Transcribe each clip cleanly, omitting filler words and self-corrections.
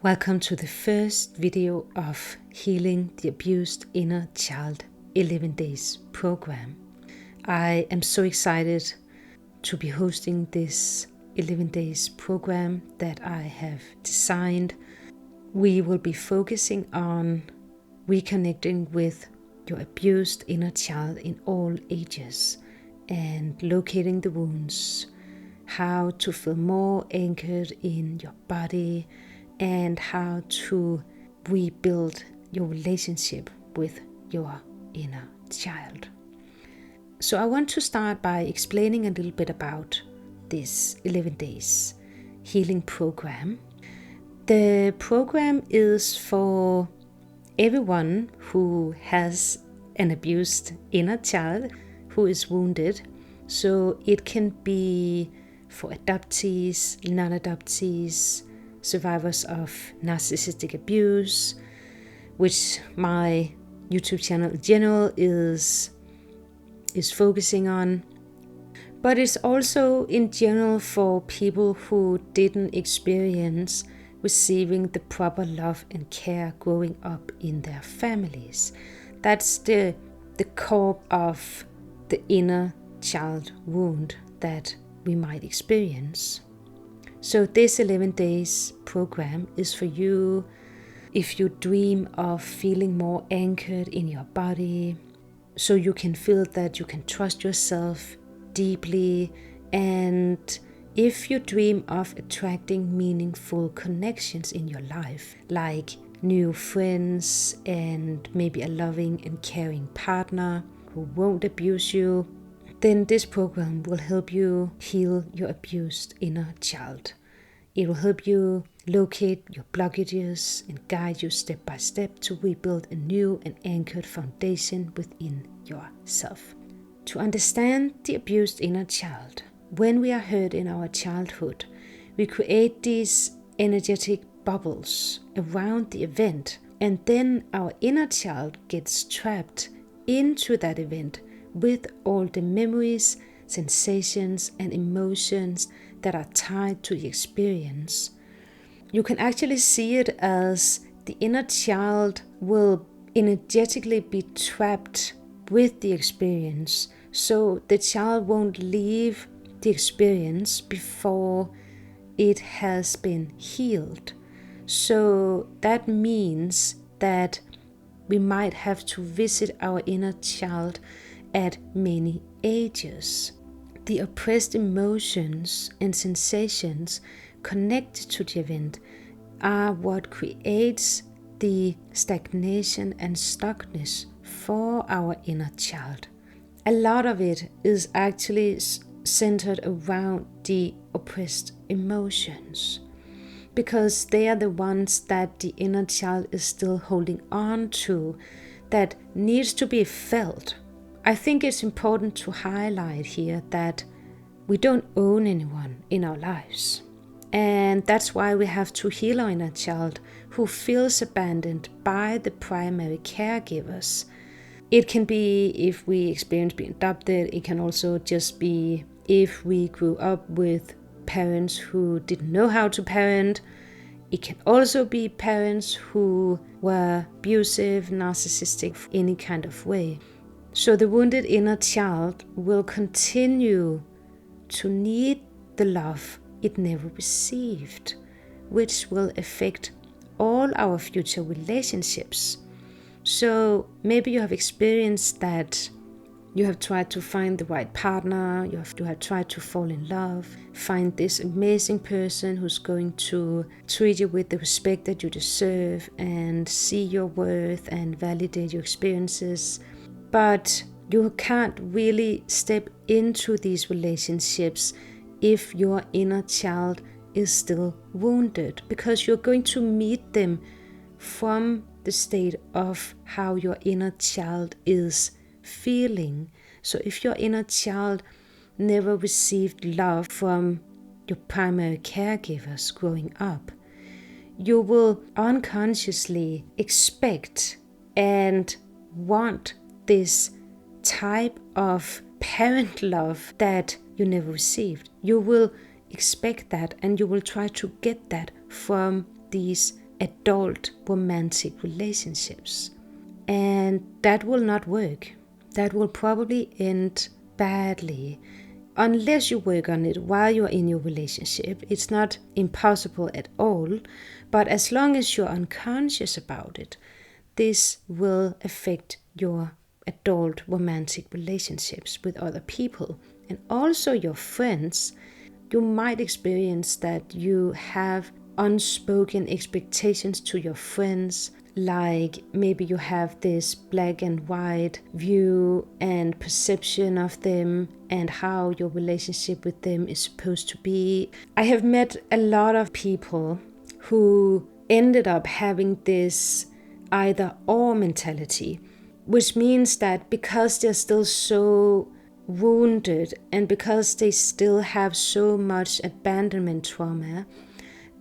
Welcome to the first video of Healing the Abused Inner Child 11 Days program. I am so excited to be hosting this 11 days program that I have designed. We will be focusing on reconnecting with your abused inner child in all ages and locating the wounds, how to feel more anchored in your body, and how to rebuild your relationship with your inner child. So I want to start by explaining a little bit about this 11 days healing program. The program is for everyone who has an abused inner child who is wounded. So it can be for adoptees, non-adoptees, survivors of narcissistic abuse, which my YouTube channel in general is focusing on. But it's also in general for people who didn't experience receiving the proper love and care growing up in their families. That's the core of the inner child wound that we might experience. So this 11 days program is for you if you dream of feeling more anchored in your body, so you can feel that you can trust yourself deeply, and if you dream of attracting meaningful connections in your life, like new friends and maybe a loving and caring partner who won't abuse you, then this program will help you heal your abused inner child. It will help you locate your blockages and guide you step by step to rebuild a new and anchored foundation within yourself. To understand the abused inner child, when we are hurt in our childhood, we create these energetic bubbles around the event, and then our inner child gets trapped into that event with all the memories, sensations, and emotions that are tied to the experience. You can actually see it as the inner child will energetically be trapped with the experience, so the child won't leave the experience before it has been healed. So that means that we might have to visit our inner child at many ages. The oppressed emotions and sensations connected to the event are what creates the stagnation and stuckness for our inner child. A lot of it is actually centered around the oppressed emotions, because they are the ones that the inner child is still holding on to, that needs to be felt. I think it's important to highlight here that we don't own anyone in our lives. And that's why we have to heal our inner child who feels abandoned by the primary caregivers. It can be if we experience being adopted. It can also just be if we grew up with parents who didn't know how to parent. It can also be parents who were abusive, narcissistic, any kind of way. So the wounded inner child will continue to need the love it never received, which will affect all our future relationships. So maybe you have experienced that you have tried to find the right partner, you have tried to fall in love, find this amazing person who's going to treat you with the respect that you deserve and see your worth and validate your experiences. But you can't really step into these relationships if your inner child is still wounded, because you're going to meet them from the state of how your inner child is feeling. So if your inner child never received love from your primary caregivers growing up, you will unconsciously expect and want this type of parent love that you never received. You will expect that, and you will try to get that from these adult romantic relationships. And that will not work. That will probably end badly unless you work on it while you're in your relationship. It's not impossible at all, but as long as you're unconscious about it, this will affect your adult romantic relationships with other people and also your friends. You might experience that you have unspoken expectations to your friends, like maybe you have this black and white view and perception of them and how your relationship with them is supposed to be. I have met a lot of people who ended up having this either or mentality, which means that because they're still so wounded and because they still have so much abandonment trauma,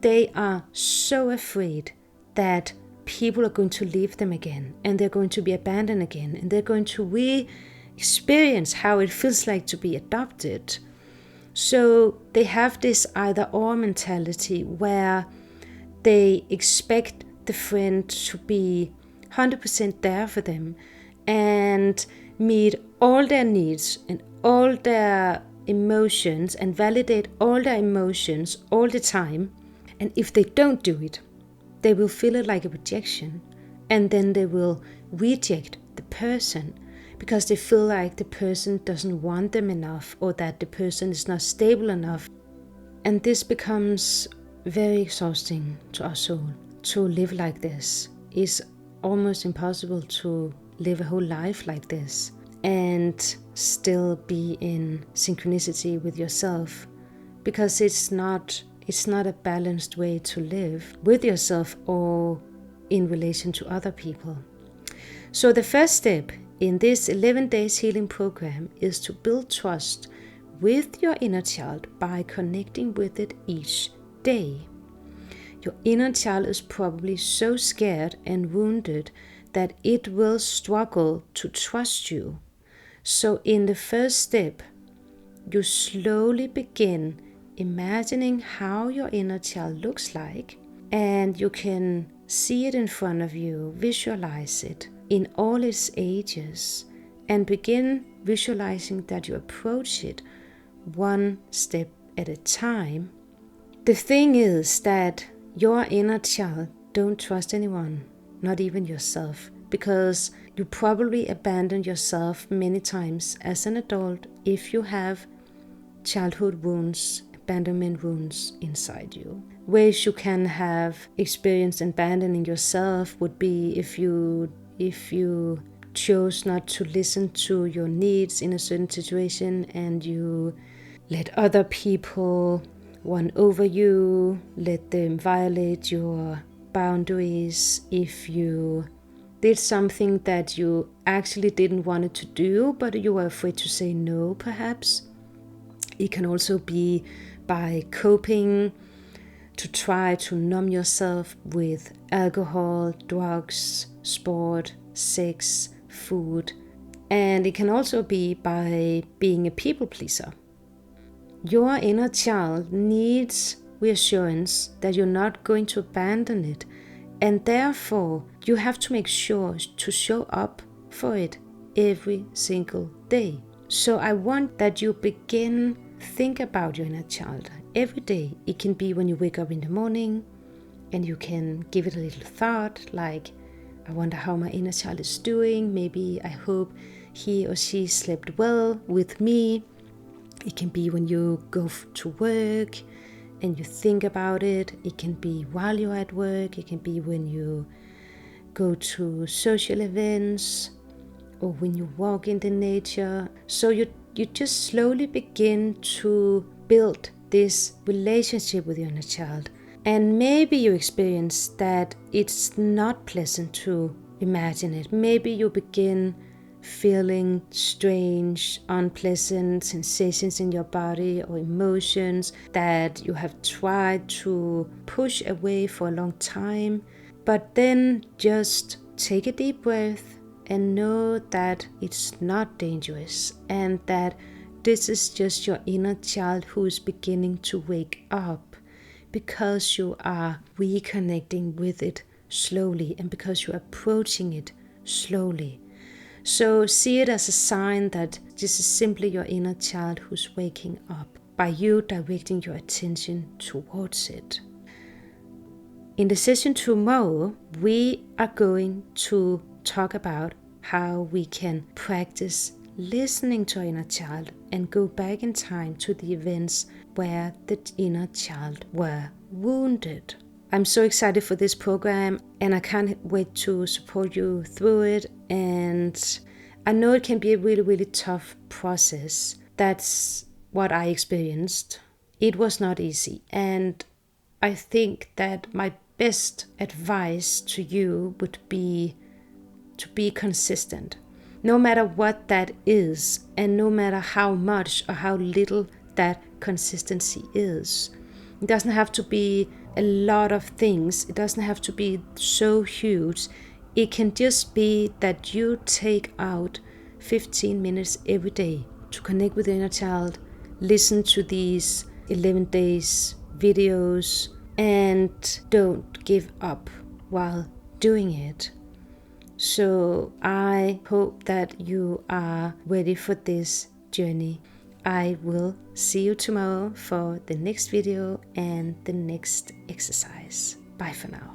they are so afraid that people are going to leave them again and they're going to be abandoned again and they're going to re-experience how it feels like to be adopted. So they have this either or mentality where they expect the friend to be 100% there for them and meet all their needs and all their emotions and validate all their emotions all the time. And if they don't do it, they will feel it like a rejection, and then they will reject the person because they feel like the person doesn't want them enough or that the person is not stable enough. And this becomes very exhausting to our soul. To live like this is almost impossible to live a whole life like this and still be in synchronicity with yourself, because it's not a balanced way to live with yourself or in relation to other people. So the first step in this 11 days healing program is to build trust with your inner child by connecting with it each day. Your inner child is probably so scared and wounded that it will struggle to trust you. So in the first step, you slowly begin imagining how your inner child looks like, and you can see it in front of you, visualize it in all its ages, and begin visualizing that you approach it one step at a time. The thing is that your inner child don't trust anyone, not even yourself, because you probably abandoned yourself many times as an adult if you have childhood wounds, abandonment wounds inside you. Ways you can have experienced abandoning yourself would be if you chose not to listen to your needs in a certain situation and you let other people won over you, let them violate your boundaries. If you did something that you actually didn't want to do, but you were afraid to say no, perhaps. It can also be by coping, to try to numb yourself with alcohol, drugs, sport, sex, food. And it can also be by being a people pleaser. Your inner child needs reassurance that you're not going to abandon it, and therefore you have to make sure to show up for it every single day. So I want that you begin think about your inner child every day. It can be when you wake up in the morning and you can give it a little thought like, I wonder how my inner child is doing. Maybe I hope he or she slept well with me. It can be when you go to work and you think about it. It can be while you're at work. It can be when you go to social events or when you walk in the nature. So you just slowly begin to build this relationship with your inner child. And maybe you experience that it's not pleasant to imagine it. Maybe you begin feeling strange, unpleasant sensations in your body or emotions that you have tried to push away for a long time. But then just take a deep breath and know that it's not dangerous and that this is just your inner child who is beginning to wake up, because you are reconnecting with it slowly and because you're approaching it slowly. So see it as a sign that this is simply your inner child who's waking up by you directing your attention towards it. In the session tomorrow, we are going to talk about how we can practice listening to our inner child and go back in time to the events where the inner child were wounded. I'm so excited for this program and I can't wait to support you through it. And I know it can be a really, really tough process. That's what I experienced. It was not easy. And I think that my best advice to you would be to be consistent. No matter what that is, and no matter how much or how little that consistency is. It doesn't have to be a lot of things. It doesn't have to be so huge. It can just be that you take out 15 minutes every day to connect with the inner child, listen to these 11 days videos, and don't give up while doing it. So I hope that you are ready for this journey. I will see you tomorrow for the next video and the next exercise. Bye for now.